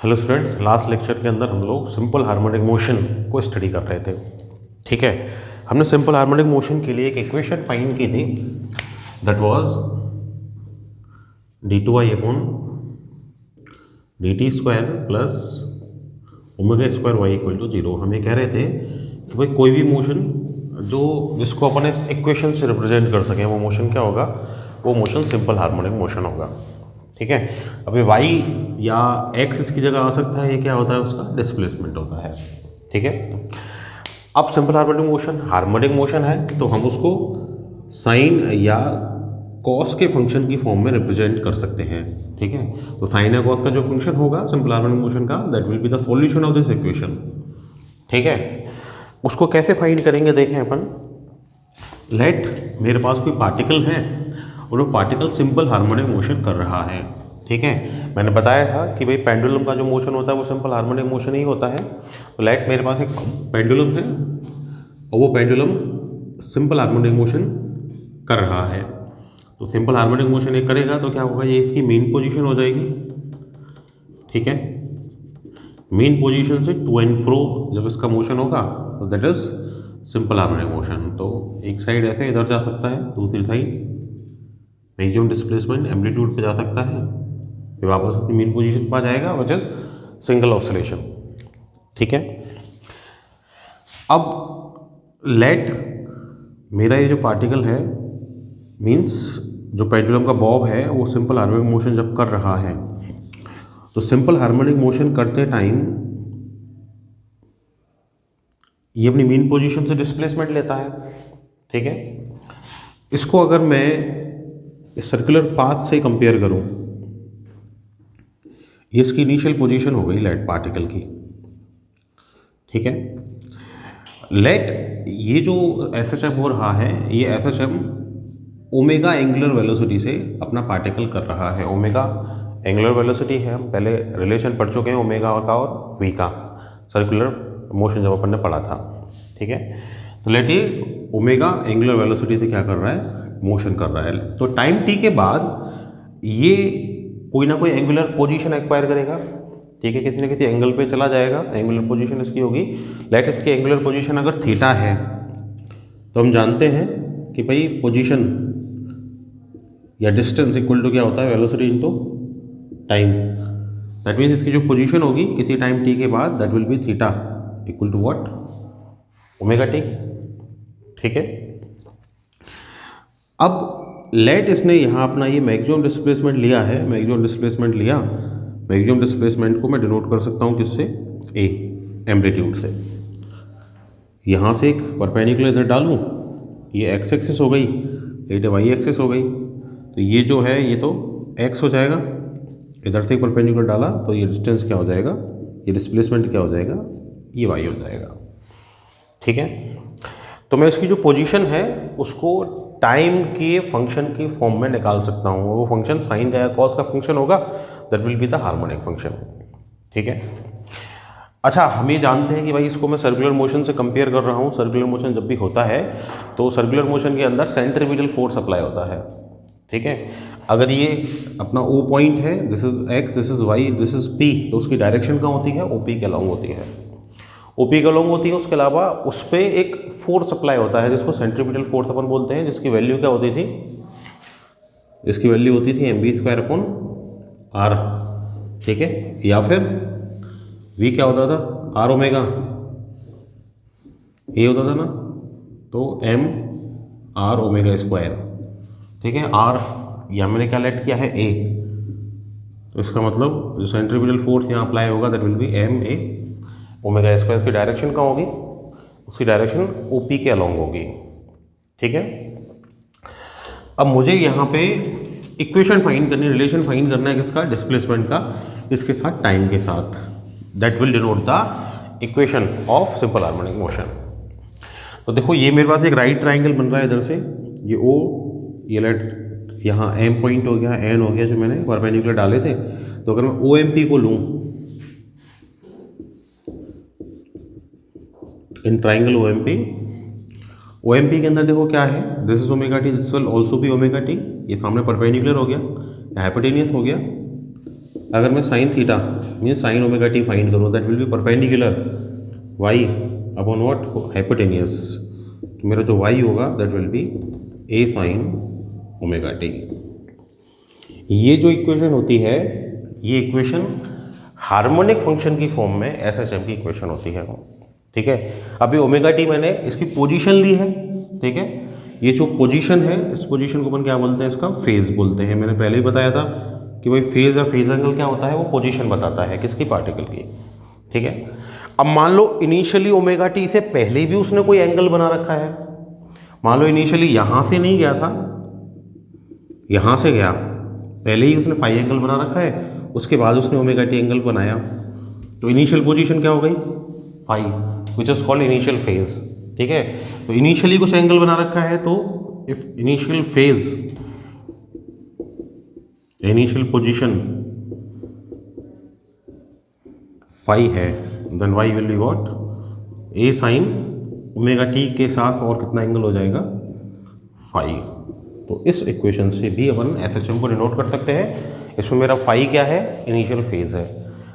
Hello students, last lecture के अंदर हम लोग सिंपल हार्मोनिक मोशन को स्टडी कर रहे थे। ठीक है, हमने सिंपल हार्मोनिक मोशन के लिए एक इक्वेशन फाइंड की थी, that was d2i upon dt square plus omega square y equal to 0। हम ये कह रहे थे कि भाई कोई भी मोशन जिसको अपन इस इक्वेशन से रिप्रेजेंट कर सकें, वो मोशन क्या होगा? वो मोशन सिंपल हार्मोनिक मोशन होगा। ठीक है, अभी y या x इसकी जगह आ सकता है, ये क्या होता है? उसका डिस्प्लेसमेंट होता है। ठीक है, अब सिंपल हार्मोनिक मोशन है तो हम उसको साइन या कॉस के फंक्शन की फॉर्म में रिप्रेजेंट कर सकते हैं। ठीक है, तो साइन या कॉस का जो फंक्शन होगा सिंपल हार्मोनिक मोशन का, that will be the solution of this equation. ठीक है, उसको कैसे फाइंड करेंगे देखें अपन। लेट मेरे पास कोई पार्टिकल है और वो पार्टिकल सिंपल हार्मोनिक मोशन कर रहा है। ठीक है, मैंने बताया था कि भाई पेंडुलम का जो मोशन होता है वो सिंपल हार्मोनिक मोशन ही होता है। तो लेट मेरे पास एक पेंडुलम है और वो पेंडुलम सिंपल हार्मोनिक मोशन कर रहा है। तो सिंपल हार्मोनिक मोशन एक करेगा तो क्या होगा? ये इसकी मेन पोजीशन हो जाएगी। ठीक है, मेन पोजीशन से टू एंड फ्रो जब इसका मोशन होगा तो that is simple harmonic motion. तो एक साइड ऐसे इधर जा सकता है, दूसरी साइड मैक्सिमम डिस्प्लेसमेंट एम्पलीट्यूड पे जा सकता है, फिर वापस अपनी मेन पोजीशन पर आ जाएगा, विच इज सिंगल ऑसिलेशन। ठीक है, अब लेट मेरा ये जो पार्टिकल है, मींस जो पेंडुलम का बॉब है, वो सिंपल हार्मोनिक मोशन जब कर रहा है तो सिंपल हार्मोनिक मोशन करते टाइम ये अपनी मेन पोजीशन से डिस्प्लेसमेंट लेता है। ठीक है, इसको अगर मैं सर्कुलर पाथ से कंपेयर करूं, ये इसकी इनिशियल पोजीशन हो गई लेट पार्टिकल की। ठीक है, लेट ये जो SHM हो रहा है, ये SHM ओमेगा एंगुलर वेलोसिटी से अपना पार्टिकल कर रहा है। ओमेगा एंगुलर वेलोसिटी है, हम पहले रिलेशन पढ़ चुके हैं ओमेगा का और v का, सर्कुलर मोशन जब अपन ने पढ़ा था। ठीक है, तो लेट ये ओमेगा एंगुलर वेलोसिटी से क्या कर रहा है? मोशन कर रहा है। तो टाइम t के बाद ये कोई ना कोई एंगुलर पोजीशन एक्वायर करेगा। ठीक है, किसी न किसी एंगल पे चला जाएगा, एंगुलर पोजीशन इसकी होगी। लेट इसकी एंगुलर पोजीशन अगर थीटा है तो हम जानते हैं कि भाई पोजीशन या डिस्टेंस इक्वल टू क्या होता है? Velocity into time. That means इसकी जो पोजीशन होगी किसी टाइम t के बाद, that will be theta equal to what? Omega t। ठीक है, अब लेट इसने यहाँ अपना ये मैक्सिमम डिस्प्लेसमेंट लिया है। मैक्सिमम डिस्प्लेसमेंट को मैं डिनोट कर सकता हूँ किससे? a, एम्पलीट्यूड से। यहाँ से एक परपेंडिकुलर इधर डालूँ, ये x एक्सिस हो गई, ये y एक्सिस हो गई, तो ये जो है ये तो x हो जाएगा। इधर से एक परपेंडिकुलर डाला तो ये डिस्टेंस क्या हो जाएगा? ये डिस्प्लेसमेंट क्या हो जाएगा? ये y हो जाएगा। ठीक है, तो मैं इसकी जो पोजीशन है उसको टाइम के फंक्शन की फॉर्म में निकाल सकता हूँ। वो फंक्शन साइन का या कॉस का फंक्शन होगा, that will be the harmonic function. ठीक है, अच्छा हम ये जानते हैं कि भाई इसको मैं सर्कुलर मोशन से कंपेयर कर रहा हूँ। सर्कुलर मोशन जब भी होता है तो सर्कुलर मोशन के अंदर सेंट्रीपिटल फोर्स अप्लाई होता है। ठीक है, अगर ये अपना O पॉइंट है, this is x, this is y, this is p, तो उसकी डायरेक्शन कहाँ होती है? OP के अलॉन्ग होती है। OP के अलॉन्ग होती है, उसके अलावा उस पर एक फोर्स अप्लाई होता है जिसको सेंट्रीपिटल फोर्स अपन बोलते हैं, जिसकी वैल्यू क्या होती थी? इसकी वैल्यू होती थी mv² अपॉन r। ठीक है, या फिर v क्या होता था? r ओमेगा a होता था ना, तो m r ओमेगा स्क्वायर। ठीक है, r यहाँ मैंने क्या लेट किया है? a, तो इसका मतलब जो सेंट्रीपिटल फोर्स यहाँ अप्लाई होगा that will B m a omega square. की डायरेक्शन कहाँ होगी? उसकी डायरेक्शन OP के अलॉन्ग होगी। ठीक है, अब मुझे यहाँ पे इक्वेशन फाइंड करनी, रिलेशन फाइंड करना है किसका? डिस्प्लेसमेंट का, इसके साथ टाइम के साथ। That will denote the equation of simple harmonic motion. तो देखो ये मेरे पास एक राइट ट्राइंगल बन रहा है इधर से, ये O, ये लेट यहाँ M पॉइंट हो गया, N हो गया, जो मैंने परपेंडिकुलर डाले थे। तो अगर मैं OMP को लूँ इन ट्राइंगल OMP के अंदर देखो क्या है? This is omega T, this will also be omega t. ये सामने परपेंडिकुलर हो गया, हाइपोटेनियस हो गया, अगर मैं sine theta mean sine omega t find करूँ, that will be perpendicular y upon what, hypotenuse. तो मेरा जो वाई होगा that will be a sine omega t. ये जो इक्वेशन होती है, ये इक्वेशन हार्मोनिक फंक्शन की फॉर्म में एसएचएम की इक्वेशन होती है, ठीक है। अभी ओमेगा टी मैंने इसकी पोजीशन ली है, ठीक है। ये जो पोजीशन है, इस पोजीशन को अपन क्या बोलते हैं, इसका फेज बोलते हैं। मैंने पहले ही बताया था कि भाई फेज या फेज एंगल क्या होता है, वो पोजीशन बताता है किसकी, पार्टिकल की, ठीक है। अब मान लो इनिशियली ओमेगा टी से पहले भी उसने कोई एंगल बना रखा है। मान लो इनिशियली यहाँ से नहीं गया था, यहाँ से गया, पहले ही उसने फाई एंगल बना रखा है, उसके बाद उसने ओमेगा टी एंगल बनाया, तो इनिशियल पोजीशन क्या हो गई, phi, which is called initial phase, ठीक है। तो इनिशियली कुछ एंगल बना रखा है, तो if initial phase, initial position phi है, then y will be what, a sine omega t के साथ और कितना एंगल हो जाएगा, फाई। तो इस इक्वेशन से भी अपन एसएचएम को डिनोट कर सकते हैं। इसमें मेरा फाई क्या है, इनिशियल फेज है।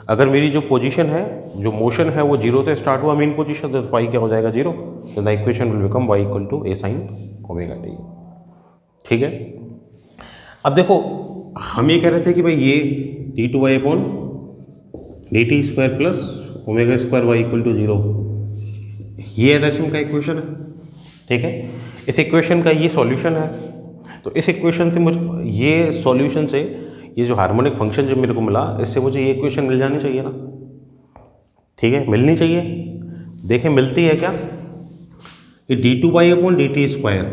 अगर मेरी जो पोजीशन है, जो मोशन है, वो जीरो से स्टार्ट हुआ मेन पोजीशन, तो फाई क्या हो जाएगा, जीरो। तो the equation will become y equal to a sine omega t, ठीक है। अब देखो हम ये कह रहे थे कि भाई ये d two y upon d t square plus omega square y equal to zero, ये एसएचएम का इक्वेशन है, ठीक है। इस इक्वेशन का ये सॉल्यूशन है। तो इस इक्वेशन से मुझे, ये सॉल्यूशन से ये जो हार्मोनिक फंक्शन जो मेरे को मिला, इससे मुझे ये इक्वेशन मिल जानी चाहिए ना, ठीक है, मिलनी चाहिए। देखें मिलती है क्या, ये d two y upon d t square,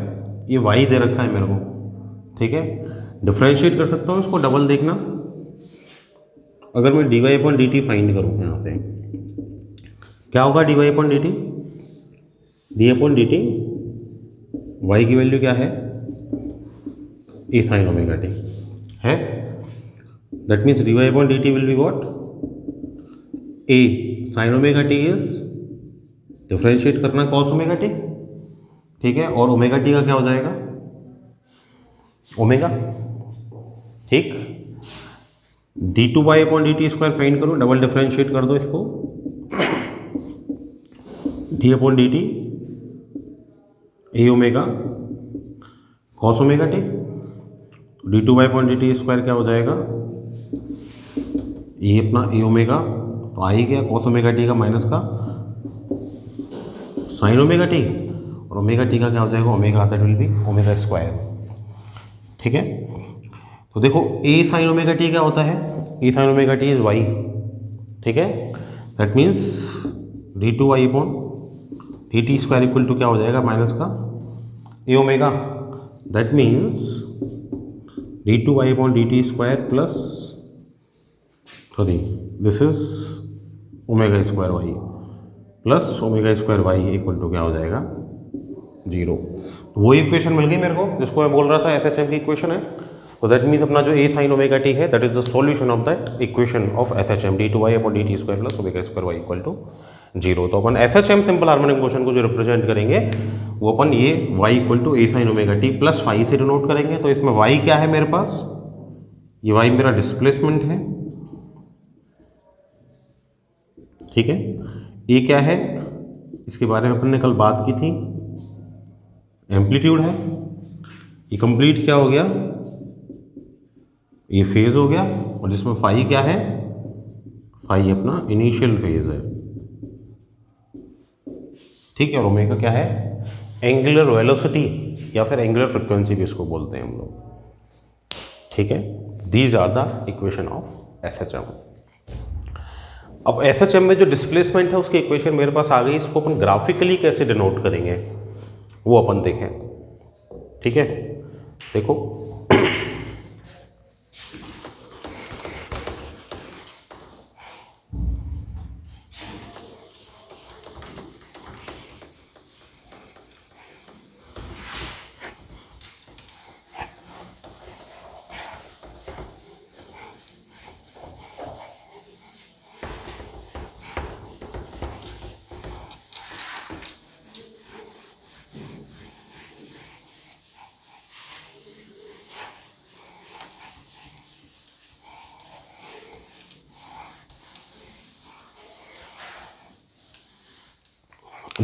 ये वाई दे रखा है मेरे को, ठीक है। डिफ्रेंशिएट कर सकता हूँ इसको, डबल देखना। अगर मैं d y upon d t find करूँ, यहाँ से क्या होगा, d y upon d t, d upon d t, y की वैल्यू क्या है, ए साइन ओमेगा टी है। That means d y upon d t will be what, a sine omega t is, differentiate करना cos omega t, ठीक है। और omega T का क्या हो जाएगा, ओमेगा, ठीक। D two y upon d t square find करो, डबल डिफ्रेंशिएट कर दो इसको, d upon d t a omega cos omega t, d two y upon d t square क्या हो जाएगा, ये अपना ए ओमेगा, तो आ ही गया कॉस ओमेगा टी का माइनस का साइन ओमेगा टी, और ओमेगा टी का क्या हो जाएगा, omega, that will B omega square, ठीक है। तो देखो ए साइन ओमेगा टी क्या होता है, a sine omega t is y, ठीक है। That means d two y upon d t square equal to क्या हो जाएगा, माइनस का a omega, that means d two y upon d t square plus, sorry this is omega square y plus omega square y equal to क्या हो जाएगा, zero. वो equation मिल गई मेरे को जिसको मैं बोल रहा था एसएचएम की इक्वेशन है। तो दैट मीन्स अपना जो ए साइन ओमेगा टी है, that is the solution of that equation of SHM, d two y upon d t square plus omega square y equal to zero. तो अपन SHM simple harmonic motion को जो represent करेंगे, वो अपन ये y equal to a sine omega t plus phi से denote करेंगे। तो इसमें y क्या है मेरे पास, ये y मेरा डिस्प्लेसमेंट है, ठीक है। ये क्या है, इसके बारे में अपन ने कल बात की थी, एम्पलीट्यूड है। ये कंप्लीट क्या हो गया, ये फेज हो गया, और जिसमें फाई क्या है, फाई अपना इनिशियल फेज है, ठीक है। और ओमेगा क्या है, एंगुलर वेलोसिटी या फिर एंगुलर फ्रिक्वेंसी भी इसको बोलते हैं हम लोग, ठीक है। These are the equation of SHM. अब एसएचएम में जो डिस्प्लेसमेंट है उसकी इक्वेशन मेरे पास आ गई, इसको अपन ग्राफिकली कैसे डिनोट करेंगे वो अपन देखें, ठीक है। देखो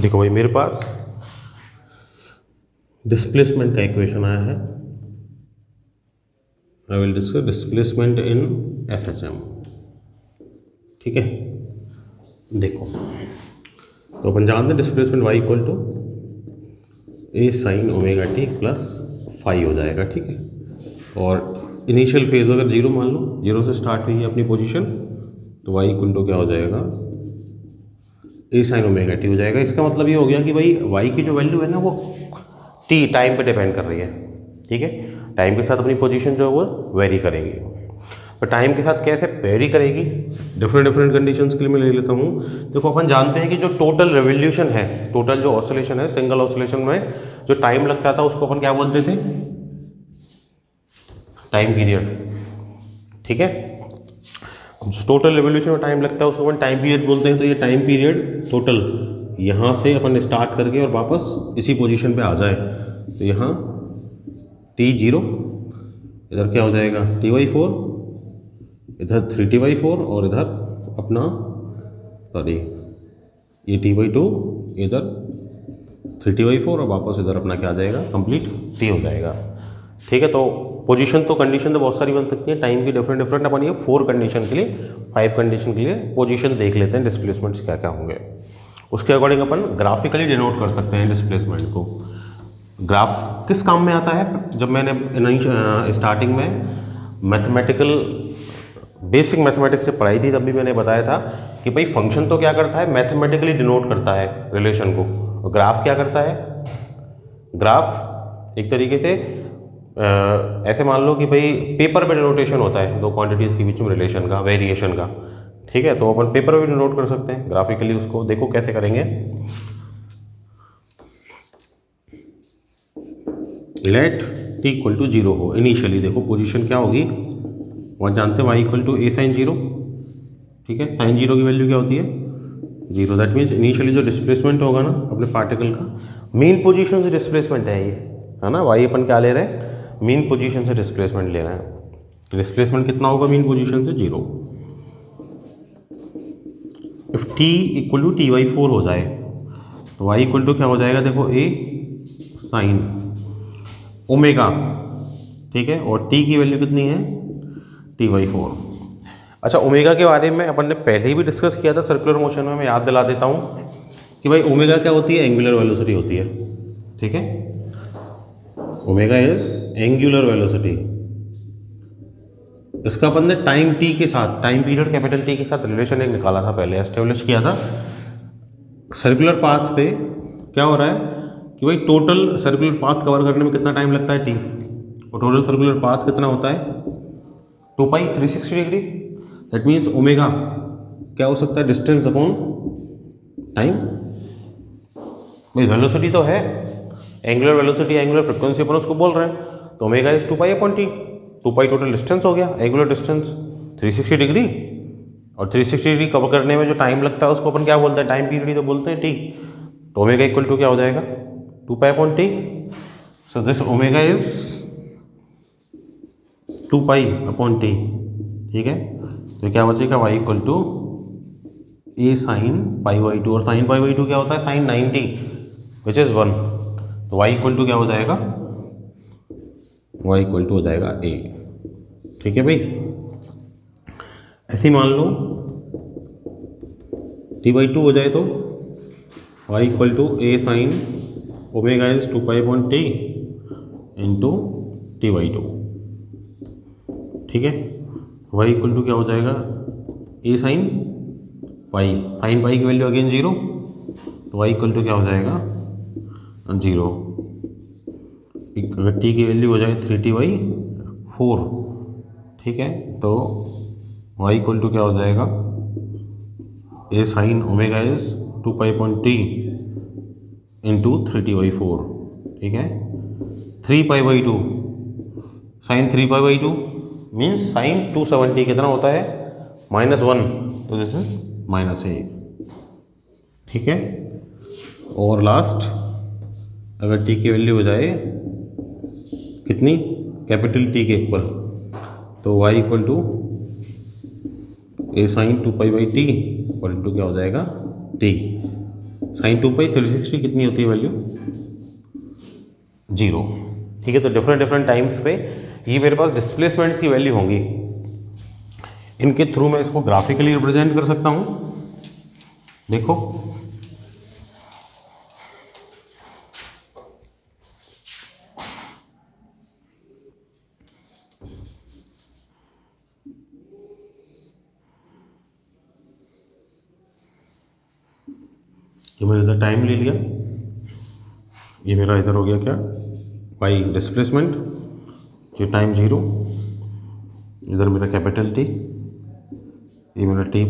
देखो भाई मेरे पास डिस्प्लेसमेंट का इक्वेशन आया है। I will discuss displacement in FHM। ठीक है, देखो तो अपन जानते हैं displacement y equal to a sin omega t plus phi हो जाएगा। ठीक है, और इनिशियल फेज अगर जीरो मान लो, जीरो से स्टार्ट हुई है अपनी पोजीशन, तो y इक्वल टू क्या हो जाएगा, a sin ओमेगा t हो जाएगा। इसका मतलब ये हो गया कि भाई y की जो वैल्यू है ना वो t टाइम पे डिपेंड कर रही है। ठीक है, टाइम के साथ अपनी पोजीशन जो है वो वेरी करेगी। तो टाइम के साथ कैसे वेरी करेगी, डिफरेंट कंडीशंस के लिए मैं ले लेता हूँ। देखो अपन जानते हैं कि जो टोटल रेवोल्यूशन है, टोटल जो ऑसिलेशन है, सिंगल ऑसिलेशन में जो टाइम लगता था उसको अपन क्या बोलते थे, टाइम पीरियड। ठीक है, टोटल रेवोल्यूशन में टाइम लगता है उसको अपन टाइम पीरियड बोलते हैं। तो ये टाइम पीरियड टोटल यहाँ से अपन स्टार्ट करके और वापस इसी पोजीशन पे आ जाए, तो यहाँ t0, इधर क्या हो जाएगा t/4, इधर 3t/4 और इधर अपना सॉरी ये t/2, इधर 3t/4 और वापस इधर अपना क्या आ जाएगा, कंप्लीट t हो जाएगा। ठीक है, तो पोजीशन तो कंडीशन तो बहुत सारी बन सकती है टाइम की, डिफरेंट अपन ये 4 कंडीशन के लिए, 5 कंडीशन के लिए पोजीशन देख लेते हैं डिस्प्लेसमेंट्स क्या क्या होंगे। उसके अकॉर्डिंग अपन ग्राफिकली डिनोट कर सकते हैं डिस्प्लेसमेंट को। ग्राफ किस काम में आता है, जब मैंने स्टार्टिंग में मैथमेटिकल बेसिक मैथमेटिक्स से पढ़ाई थी तब भी मैंने बताया था कि भाई फंक्शन तो क्या करता है, मैथमेटिकली डिनोट करता है रिलेशन को, और ग्राफ क्या करता है, ग्राफ एक तरीके से ऐसे मान लो कि भाई पेपर पे डिनोटेशन होता है दो क्वांटिटीज़ के बीच में रिलेशन का, वेरिएशन का। ठीक है, तो अपन पेपर पे भी डिनोट कर सकते हैं ग्राफिकली उसको। देखो कैसे करेंगे, लेट t इक्वल टू 0 हो इनिशियली। देखो पोजीशन क्या होगी, वहाँ जानते हैं y equal to a sin 0। ठीक है, sin 0 की वैल्यू क्या होती है, 0। दैट मीन्स इनिशियली जो डिस्प्लेसमेंट होगा ना अपने पार्टिकल का, मीन पोजीशन से डिस्प्लेसमेंट है ये, है ना। y अपन क्या ले रहे हैं, मीन पोजीशन से डिस्प्लेसमेंट ले रहे हैं। डिस्प्लेसमेंट कितना होगा मीन पोजीशन से, 0। If t equal to t/4 हो जाए तो y इक्वल टू क्या हो जाएगा, देखो a sin ओमेगा। ठीक है, और t की वैल्यू कितनी है, t/4। अच्छा, ओमेगा के बारे में अपन ने पहले ही भी डिस्कस किया था सर्कुलर मोशन में, मैं याद दिला देता हूँ कि भाई ओमेगा क्या होती है, एंगुलर वेलोसिटी होती है। ठीक है, ओमेगा इज एंगुलर वेलोसिटी। इसका अपन ने टाइम t के साथ, टाइम पीरियड कैपिटल T के साथ रिलेशन एक निकाला था, पहले एस्टेब्लिश किया था। सर्कुलर पाथ पे क्या हो रहा है कि भाई टोटल सर्कुलर पाथ कवर करने में कितना टाइम लगता है, t, और टोटल सर्कुलर पाथ कितना होता है, 2π 360 डिग्री। दैट मीन्स ओमेगा क्या हो सकता है, डिस्टेंस अपॉन टाइम। भाई वेलोसिटी तो है, एंगुलर वेलोसिटी, एंगुलर फ्रिक्वेंसी अपन उसको बोल रहे हैं, तो omega is 2π/t। 2π total distance हो गया, एंगुलर डिस्टेंस 360 डिग्री, और 360 डिग्री कवर करने में जो टाइम लगता है उसको अपन क्या बोलते हैं, टाइम पीरियड ही तो बोलते हैं, t। तो ओमेगा इक्वल टू क्या हो जाएगा, 2π/t। So this omega is 2π/t। ठीक है, तो क्या बचेगा, y equal to a sin π/2, और sin π/2 क्या होता है, sin 90 विच इज़ 1। तो y इक्वल टू क्या हो जाएगा, y इक्वल टू हो जाएगा a। ठीक है भाई, ऐसे मान लो t/2 हो जाए तो y equal to a sin omega is 2π/t into t/2। ठीक है, y इक्वल टू क्या हो जाएगा, a sin पाई की वैल्यू अगेन 0, तो y इक्वल टू क्या हो जाएगा, 0। अगर t की वैल्यू हो जाए 3t/4, ठीक है, तो y इक्वल टू क्या हो जाएगा, a sin omega is 2π/t into 3t/4। ठीक है, 3π/2 साइन 3π/2 मीन्स साइन 270 कितना होता है, -1, तो दिस इज -a। ठीक है, और लास्ट अगर t की वैल्यू हो जाए कितनी, कैपिटल T के ऊपर, तो y equal to a sin 2π/t और इंटू क्या हो जाएगा t। साइन 2 पाई 360 कितनी होती है वैल्यू 0। ठीक है, तो डिफरेंट डिफरेंट टाइम्स पे ये मेरे पास डिस्प्लेसमेंट्स की वैल्यू होंगी। इनके थ्रू मैं इसको ग्राफिकली रिप्रेजेंट कर सकता हूँ। देखो ये मैंने इधर टाइम ले लिया, ये मेरा इधर हो गया क्या वाई डिस्प्लेसमेंट, ये टाइम 0, इधर मेरा कैपिटल टी, ये मेरा t/2, ये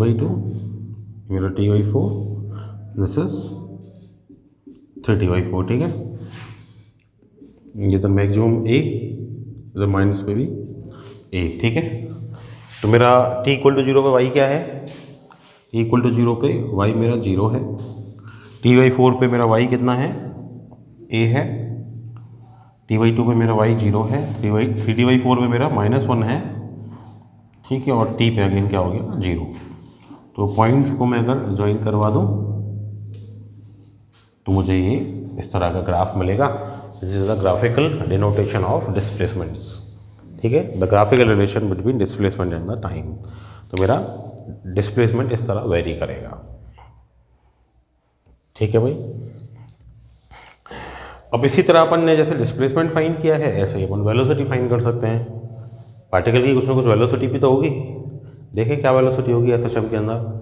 मेरा t/4, दिस इज 3t/4। ठीक है, ये तो मैक्सिमम a, इधर माइनस पे भी a। ठीक है, तो मेरा t = 0 पे y क्या है, t = 0 पे y मेरा 0 है, t/4 पे मेरा y कितना है a है, t/2 पे मेरा y 0 है, 3t/4 पे मेरा -1 है। ठीक है, और t पे अगेन क्या हो गया 0। तो पॉइंट्स को मैं अगर ज्वाइन करवा दूँ तो मुझे ये इस तरह का ग्राफ मिलेगा। This is the graphical denotation of displacements. ठीक है, the graphical relation between displacement and the time. तो मेरा डिस्प्लेसमेंट इस तरह वेरी करेगा। ठीक है भाई, अब इसी तरह अपन ने जैसे डिस्प्लेसमेंट फाइंड किया है, ऐसे ही अपन वेलोसिटी फाइंड कर सकते हैं। पार्टिकल की कुछ ना कुछ वेलोसिटी भी तो होगी। देखें क्या वेलोसिटी होगी एसएचएम के अंदर।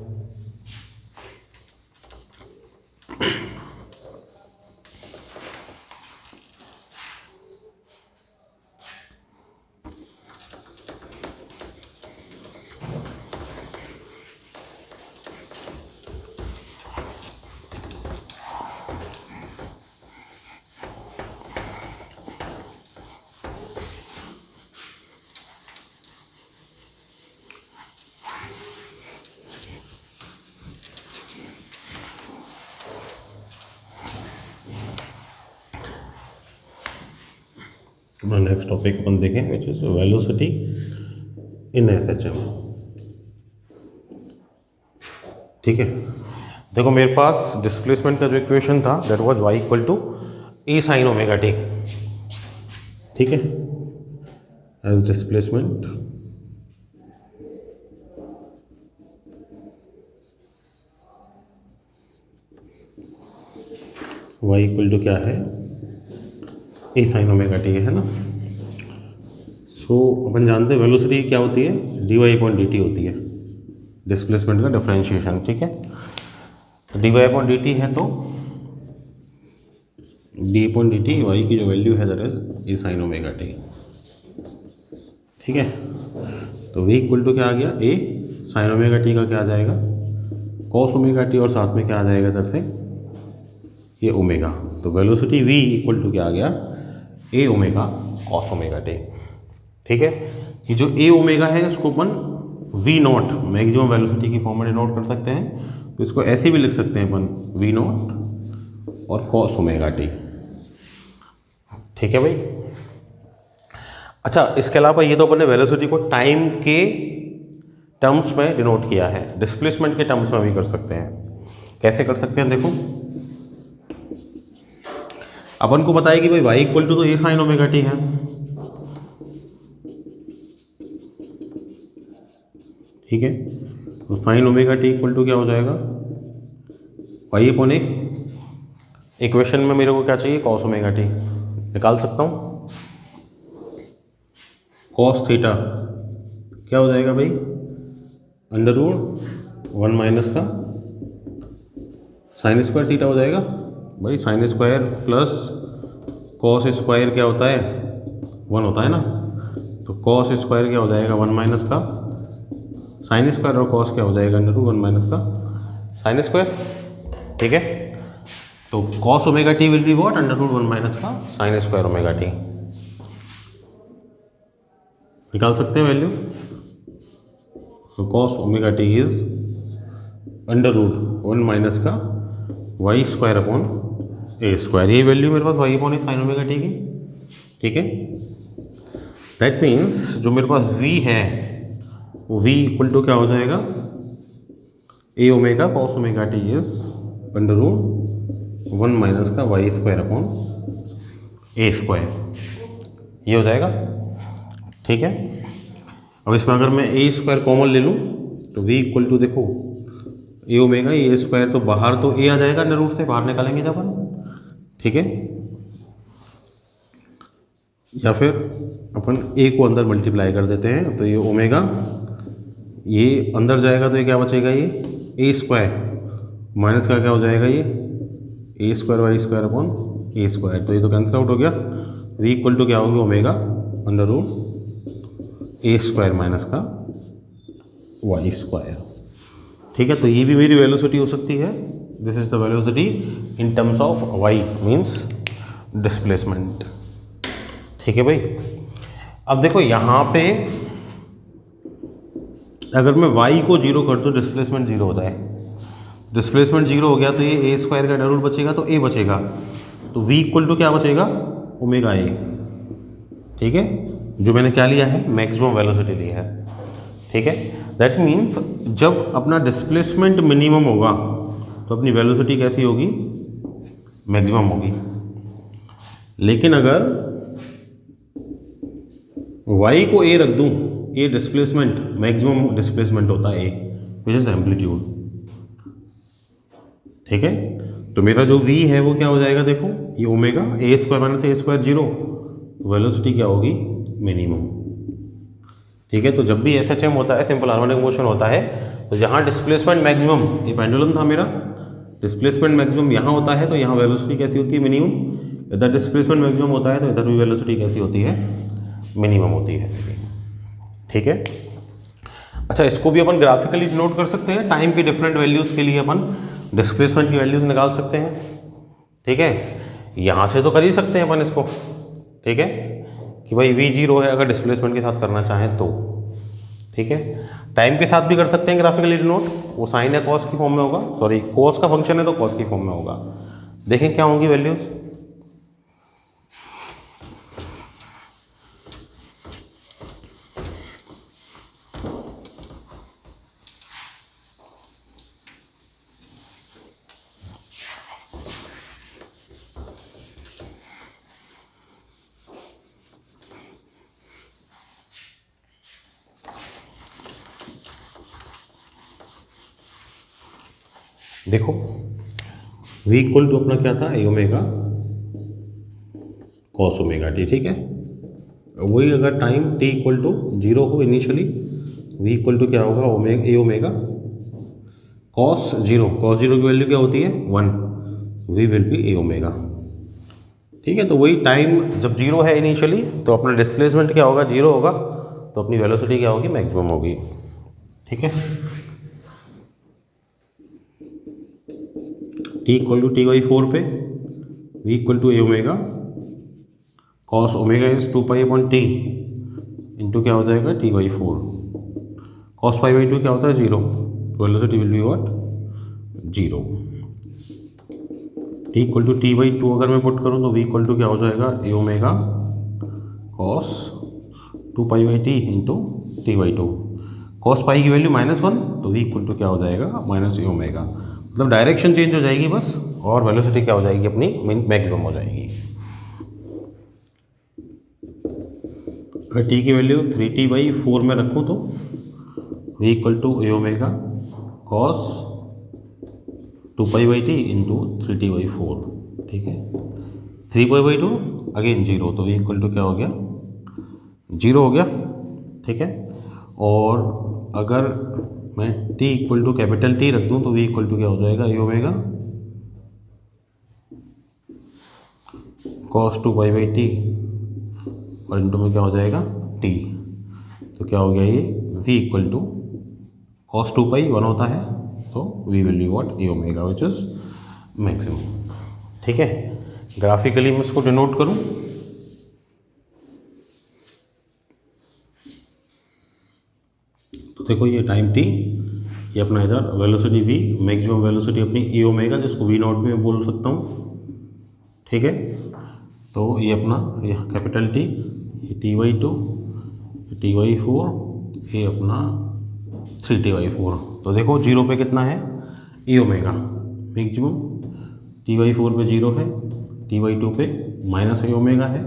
अपना नेक्स्ट टॉपिक अपन देखें which is velocity in SHM. ठीक है, देखो मेरे पास डिस्प्लेसमेंट का जो इक्वेशन था that was y = a sin ωt। ठीक है, एज डिस्प्लेसमेंट y क्या है a sin ωt है ना। सो अपन जानते हैं वेलोसिटी क्या होती है dy/dt होती है, डिस्प्लेसमेंट का डिफरेंशिएशन। ठीक है, dy/dt है तो d/dt y की जो वैल्यू है that is a sin ωt। ठीक है, तो v = क्या आ गया a sin ωt का क्या आ जाएगा cos ωt, और साथ में क्या आ जाएगा इधर से ये ओमेगा। तो वेलोसिटी v = क्या आ गया a ओमेगा cos ωt। ठीक है, ये जो a ओमेगा है इसको अपन v0 मैक्सिमम वेलोसिटी की फॉर्म में डिनोट कर सकते हैं। तो इसको ऐसे भी लिख सकते हैं अपन v0 और cos ωt। ठीक है भाई, अच्छा इसके अलावा ये तो अपन ने वेलोसिटी को टाइम के टर्म्स में डिनोट किया है, डिस्प्लेसमेंट के टर्म्स में भी कर सकते हैं। कैसे कर सकते हैं, देखो अपन को बताया कि भाई y = तो a sin ωt है। ठीक है, तो sin ωt = क्या हो जाएगा y/a। इक्वेशन में मेरे को क्या चाहिए cos ωt, निकाल सकता हूँ। cos थीटा क्या हो जाएगा भाई √1 का sin स्क्वायर थीटा हो जाएगा भाई। sin square plus cos square क्या होता है 1 होता है ना। तो cos स्क्वायर क्या हो जाएगा 1 का sin स्क्वायर, और cos क्या हो जाएगा √1 का sin स्क्वायर। ठीक है, तो cos ωt will be what √1 का sin स्क्वायर ωt। निकाल सकते हैं वैल्यू। तो cos ωt इज √1 का y²/a²। ये वैल्यू मेरे पास y/a sin ωt की। ठीक है, दैट मीन्स जो मेरे पास v है वो v = क्या हो जाएगा a omega cos ωt is √1 1 minus का वाई स्क्वायर अपॉन ए स्क्वायर, ये हो जाएगा। ठीक है, अब इसमें अगर मैं ए स्क्वायर कॉमन ले लूँ तो v इक्वल टू देखो ए ओमेगा, ए स्क्वायर तो बाहर तो ए आ जाएगा अंडर रूट से, बाहर निकालेंगे जब अपन। ठीक है, या फिर अपन ए को अंदर मल्टीप्लाई कर देते हैं, तो ये ओमेगा, ये अंदर जाएगा तो ये क्या बचेगा, ये ए स्क्वायर माइनस का क्या हो जाएगा, ये ए स्क्वायर वाई स्क्वायर अपॉन ए स्क्वायर, तो ये तो कैंसिल आउट हो गया। v इक्वल टू क्या होगी, ओमेगा अंडर रूट ए स्क्वायर माइनस का वाई स्क्वायर। ठीक है, तो ये भी मेरी वेलोसिटी हो सकती है। This is the velocity in terms of y means displacement. ठीक है भाई, अब देखो यहाँ पे अगर मैं y को जीरो कर दूँ, डिस्प्लेसमेंट जीरो होता है, डिस्प्लेसमेंट जीरो हो गया तो ये ए स्क्वायर का अंडर रूट बचेगा, तो ए बचेगा, तो v इक्वल टू क्या बचेगा, ओमेगा ए। ठीक है, जो मैंने क्या लिया है, मैक्सिमम वेलोसिटी लिया है। ठीक है, दैट मीन्स जब अपना डिस्प्लेसमेंट मिनिमम होगा तो अपनी वेलोसिटी कैसी होगी, मैक्सिमम होगी। लेकिन अगर y को a रख दूं, ये डिस्प्लेसमेंट मैक्सिमम डिस्प्लेसमेंट होता है a, विच इज एम्पलीट्यूड। ठीक है, तो मेरा जो v है वो क्या हो जाएगा, देखो ये omega A square minus A square zero, velocity क्या होगी, मिनिमम। ठीक है, तो जब भी SHM होता है, सिंपल हार्मोनिक मोशन होता है, तो यहाँ डिस्प्लेसमेंट मैक्सिमम, ये पेंडुलम था मेरा, डिस्प्लेसमेंट मैक्सिमम यहाँ होता है, तो यहाँ वेलोसिटी कैसी होती है, मिनिमम। इधर डिस्प्लेसमेंट मैक्सिमम होता है तो इधर भी वेलोसिटी कैसी होती है, मिनिमम होती है। ठीक है, अच्छा इसको भी अपन ग्राफिकली नोट कर सकते हैं, टाइम की डिफरेंट वैल्यूज़ के लिए अपन डिस्प्लेसमेंट की वैल्यूज़ निकाल सकते हैं। ठीक है, यहाँ से तो कर ही सकते हैं अपन इसको। ठीक है, कि भाई v जीरो है अगर डिस्प्लेसमेंट के साथ करना चाहें तो। ठीक है, टाइम के साथ भी कर सकते हैं ग्राफिकली डिनोट, वो साइन या कॉस की फॉर्म में होगा, सॉरी कॉस का फंक्शन है तो कॉस की फॉर्म में होगा। देखें क्या होंगी वैल्यूज़। देखो v इक्वल टू अपना क्या था, a omega cos omega t. ठीक है, वही अगर time t equal to zero हो इनिशियली, v इक्वल टू क्या होगा, omega a omega cos zero की वैल्यू क्या होती है, 1, v will be a omega. ठीक है, तो वही टाइम जब जीरो है इनिशियली तो अपना डिस्प्लेसमेंट क्या होगा, जीरो होगा, तो अपनी वेलोसिटी क्या होगी, मैक्सिमम होगी। ठीक है, t equal to T by 4 पे v equal to a omega cos omega is 2 pi upon T into क्या हो जाएगा, t by 4, cos pi by 2 क्या होता है, zero, velocity will be what, zero. t equal to T by 2 अगर मैं put करूँ तो v इक्वल टू क्या हो जाएगा, a omega cos 2 pi by t into t by 2, cos pi की वैल्यू -1, तो v इक्वल टू क्या हो जाएगा, माइनस ए ओमेगा। मतलब डायरेक्शन चेंज हो जाएगी बस, और वेलोसिटी क्या हो जाएगी, अपनी मैक्सिमम हो जाएगी। अगर t की वैल्यू 3t/4 में रखूँ तो v equal to a omega cos 2π/t into 3t/4। ठीक है, 3π/2 अगेन जीरो, तो v इक्वल टू क्या हो गया, जीरो हो गया। ठीक है, और अगर मैं t equal to capital T रख दूँ तो v इक्वल टू क्या हो जाएगा, ए ओमेगा कॉस 2π/t और इंटू में क्या हो जाएगा, t, तो क्या हो गया ये v इक्वल टू कॉस 2π 1 होता है, तो v will be what, A omega which is maximum. ठीक है, ग्राफिकली मैं इसको डिनोट करूँ, तो देखो ये टाइम t, ये अपना इधर वेलोसिटी v, मैक्सिमम वेलोसिटी अपनी ए ओमेगा, जिसको v नॉट में बोल सकता हूँ। ठीक है, तो ये अपना ये कैपिटल T, ये t/2, t/4, ये अपना 3t/4। तो देखो जीरो पे कितना है, ए ओमेगा मैक्सिमम, T/4 पे 0 है, T/2 पे माइनस ए ओमेगा है,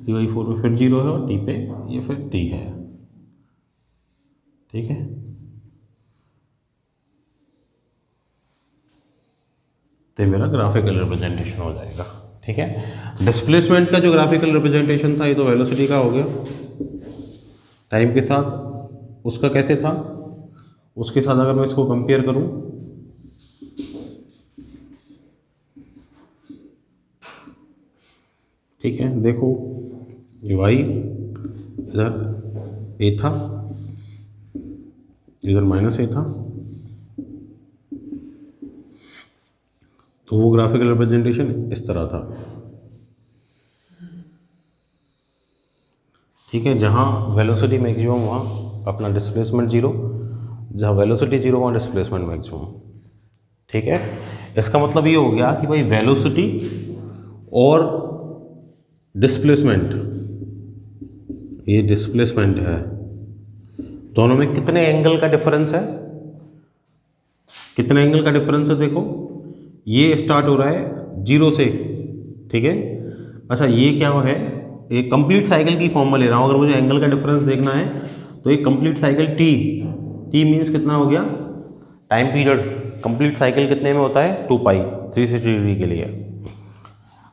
T/4 पे फिर 0 है और T पे ये फिर T है। ठीक है, तो ये मेरा ग्राफिकल रिप्रेजेंटेशन हो जाएगा। ठीक है, डिस्प्लेसमेंट का जो ग्राफिकल रिप्रेजेंटेशन था ये तो वेलोसिटी का हो गया टाइम के साथ, उसका कैसे था, उसके साथ अगर मैं इसको कंपेयर करूं, ठीक है, देखो y इधर a था, इधर माइनस a था, तो वो ग्राफिकल रिप्रेजेंटेशन इस तरह था। ठीक है, जहाँ वेलोसिटी मैक्सिमम वहाँ अपना डिस्प्लेसमेंट जीरो, जहाँ वेलोसिटी जीरो वहाँ डिस्प्लेसमेंट मैक्सिमम। ठीक है, इसका मतलब ये हो गया कि भाई वेलोसिटी और डिस्प्लेसमेंट, ये डिस्प्लेसमेंट है, दोनों में कितने एंगल का डिफरेंस है, कितने एंगल का डिफरेंस है, देखो ये स्टार्ट हो रहा है 0 से। ठीक है, अच्छा ये क्या है, एक कंप्लीट साइकिल की फॉर्म में ले रहा हूँ। अगर मुझे एंगल का डिफरेंस देखना है तो एक कंप्लीट साइकिल टी मीन्स कितना हो गया, टाइम पीरियड। कंप्लीट साइकिल कितने में होता है, 2 पाई 360 डिग्री के लिए।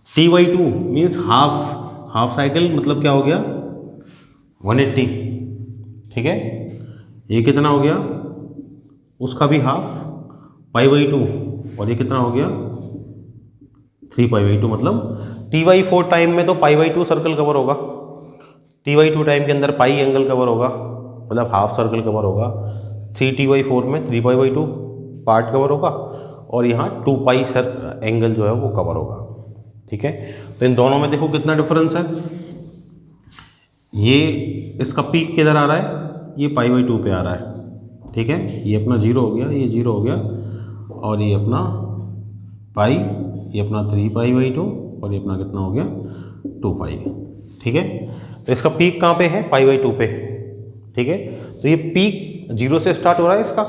T/2 मीन्स हाफ साइकिल, मतलब क्या हो गया 180। ठीक है, ये कितना हो गया, उसका भी हाफ π/2, और ये कितना हो गया 3π/2, मतलब T/4 टाइम में तो π/2 सर्कल कवर होगा, T/2 टाइम के अंदर पाई एंगल कवर होगा, मतलब हाफ सर्कल कवर होगा। 3T/4 में 3π/2 पार्ट कवर होगा, और यहाँ 2 पाई सर एंगल जो है वो कवर होगा। ठीक है, तो इन दोनों में देखो कितना डिफरेंस है, ये इसका पीक किधर आ रहा है, ये π/2 पे आ रहा है। ठीक है, ये अपना 0 हो गया, ये 0 हो गया, और ये अपना पाई, ये अपना 3π/2, और ये अपना कितना हो गया 2 पाई। ठीक है, तो इसका पीक कहाँ पे है, π/2 पे। ठीक है, तो ये पीक 0 से स्टार्ट हो रहा है इसका,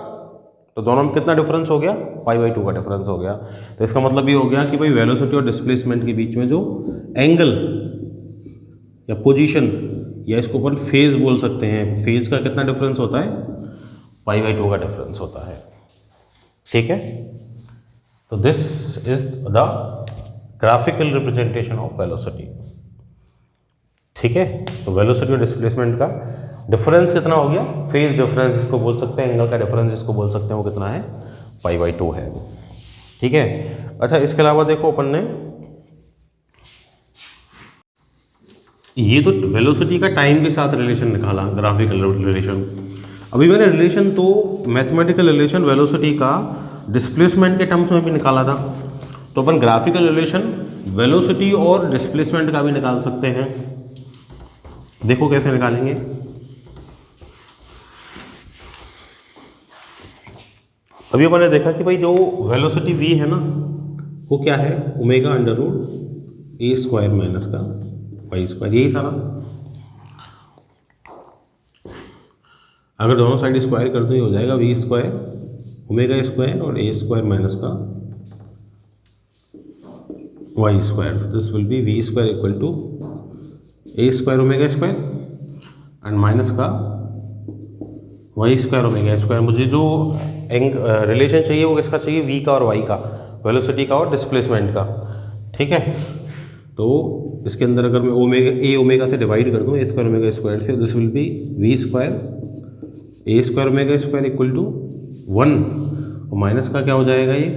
तो दोनों में कितना डिफरेंस हो गया, π/2 का डिफरेंस हो गया। तो इसका मतलब ये हो गया कि भाई वेलोसिटी और डिस्प्लेसमेंट के बीच में जो एंगल या पोजीशन, या इसको अपन फेज बोल सकते हैं, फेज का कितना डिफरेंस होता है, π/2 का डिफरेंस होता है। ठीक है, तो this is the graphical representation of velocity. ठीक है, तो वेलोसिटी और डिस्प्लेसमेंट का डिफरेंस कितना हो गया, फेज डिफरेंस जिसको बोल सकते हैं, एंगल का डिफरेंस जिसको बोल सकते हैं, वो कितना है, π/2 है। ठीक है, अच्छा इसके अलावा देखो अपन ने ये तो वेलोसिटी का टाइम के साथ रिलेशन निकाला, ग्राफिकल रिलेशन। अभी मैंने रिलेशन तो मैथमेटिकल रिलेशन वेलोसिटी का डिस्प्लेसमेंट के टर्म्स में भी निकाला था, तो अपन ग्राफिकल रिलेशन वेलोसिटी और डिस्प्लेसमेंट का भी निकाल सकते हैं। देखो कैसे निकालेंगे, अभी अपन ने देखा कि भाई जो वेलोसिटी v है ना, वो क्या है, ω√a² माइनस का y², यही था ना। अगर दोनों साइड स्क्वायर कर दो, ये हो जाएगा v², ω² और a² माइनस का y²। This will be v² equal to a² ω² and minus का y² ω²। मुझे जो रिलेशन चाहिए वो किसका चाहिए, v का और y का, वेलोसिटी का और डिस्प्लेसमेंट का। ठीक है, तो इसके अंदर अगर मैं ओमेगा से डिवाइड कर दूँ a² ω² से, this will be v² a² ω² equal to 1, और माइनस का क्या हो जाएगा, ये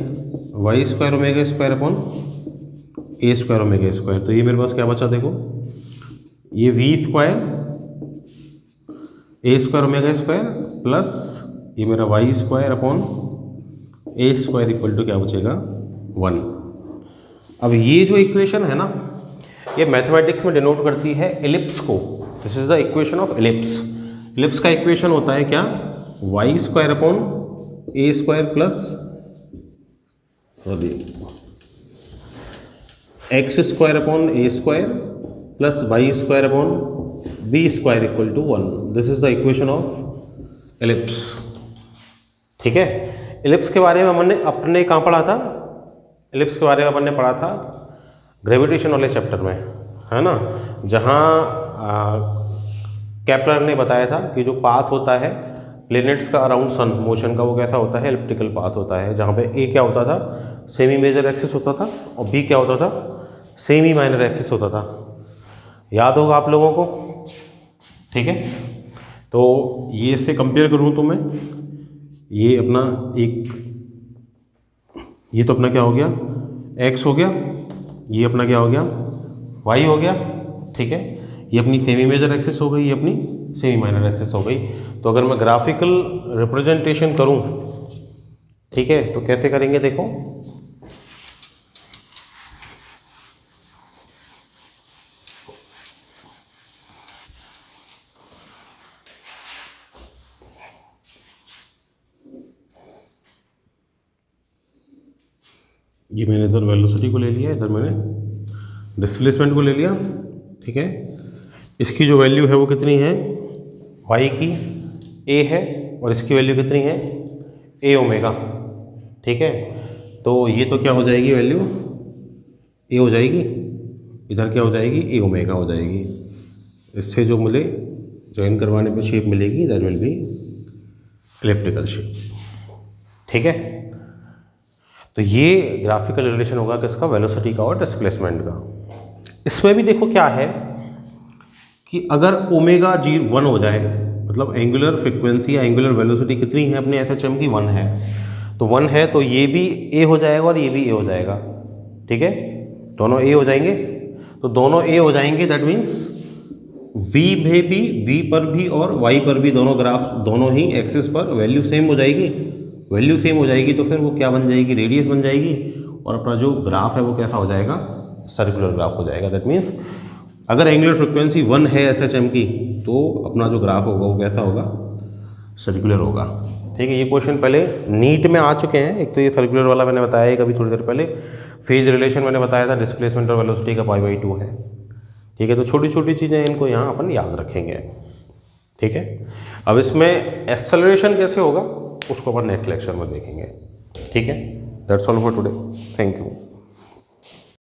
y² ω² अपॉन a² ω²। तो ये मेरे पास क्या बचा, देखो ये v² a² ω² प्लस ये मेरा y² upon a² equal to क्या बचेगा 1। अब ये जो इक्वेशन है ना, ये मैथमेटिक्स में डिनोट करती है एलिप्स को। This is the equation of ellipse. Ellipse का इक्वेशन होता है क्या, y² upon a² plus x² upon a² plus y² upon b² equal to 1। This is the equation of ellipse. ठीक है, एलिप्स के बारे में हमने अपने कहाँ पढ़ा था, एलिप्स के बारे में अपन ने पढ़ा था ग्रेविटेशन वाले चैप्टर में, है ना, जहाँ केपलर ने बताया था कि जो पाथ होता है प्लैनेट्स का अराउंड सन मोशन का, वो कैसा होता है, एलिप्टिकल पाथ होता है, जहाँ पे ए क्या होता था, सेमी मेजर एक्सिस होता था, और बी क्या होता था, सेमी माइनर एक्सिस होता था। याद होगा आप लोगों को, ठीक है। तो ये इससे कंपेयर करूँ तो मैं ये अपना ये तो अपना क्या हो गया, एक्स हो गया, ये अपना क्या हो गया, वाई हो गया, ठीक है। ये अपनी सेमी मेजर एक्सिस हो गई, ये अपनी सेमी माइनर एक्सिस हो गई। तो अगर मैं ग्राफिकल रिप्रेजेंटेशन करूं, ठीक है, तो कैसे करेंगे देखो, ये मैंने इधर वेलोसिटी को ले लिया, इधर मैंने डिस्प्लेसमेंट को ले लिया, ठीक है। इसकी जो वैल्यू है वो कितनी है, y की a है, और इसकी वैल्यू कितनी है, a ओमेगा, ठीक है। तो ये तो क्या हो जाएगी, वैल्यू a हो जाएगी, इधर क्या हो जाएगी, a ओमेगा हो जाएगी। इससे जो मुझे ज्वाइन करवाने पे शेप मिलेगी that will B elliptical shape, ठीक है। तो ये ग्राफिकल रिलेशन होगा किसका, वेलोसिटी का और डिस्प्लेसमेंट का। इसमें भी देखो क्या है कि अगर ओमेगा 1 हो जाए, मतलब एंगुलर फ्रिक्वेंसी या एंगुलर वेलोसिटी कितनी है अपने SHM की, 1 है, तो 1 है तो ये भी a हो जाएगा और ये भी a हो जाएगा, ठीक है। दोनों a हो जाएंगे, तो दोनों a हो जाएंगे, दैट मीन्स v में भी, v पर भी और y पर भी, दोनों ग्राफ, दोनों ही एक्सिस पर वैल्यू सेम हो जाएगी। वैल्यू सेम हो जाएगी तो फिर वो क्या बन जाएगी, रेडियस बन जाएगी, और अपना जो ग्राफ है वो कैसा हो जाएगा, सर्कुलर ग्राफ हो जाएगा। दैट मीन्स अगर एंगुलर फ्रिक्वेंसी 1 है SHM की, तो अपना जो ग्राफ होगा वो कैसा होगा, सर्कुलर होगा, ठीक है। ये क्वेश्चन पहले नीट में आ चुके हैं, एक तो ये सर्कुलर वाला मैंने बताया है कभी थोड़ी देर पहले, फेज रिलेशन मैंने बताया था, डिस्प्लेसमेंट और वेलोसिटी का π/2 है, ठीक है। तो छोटी छोटी चीज़ें इनको यहाँ अपन याद रखेंगे, ठीक है। अब इसमें एक्सेलरेशन कैसे होगा उसको अपन नेक्स्ट लेक्चर में देखेंगे, ठीक है। That's all for today, thank you.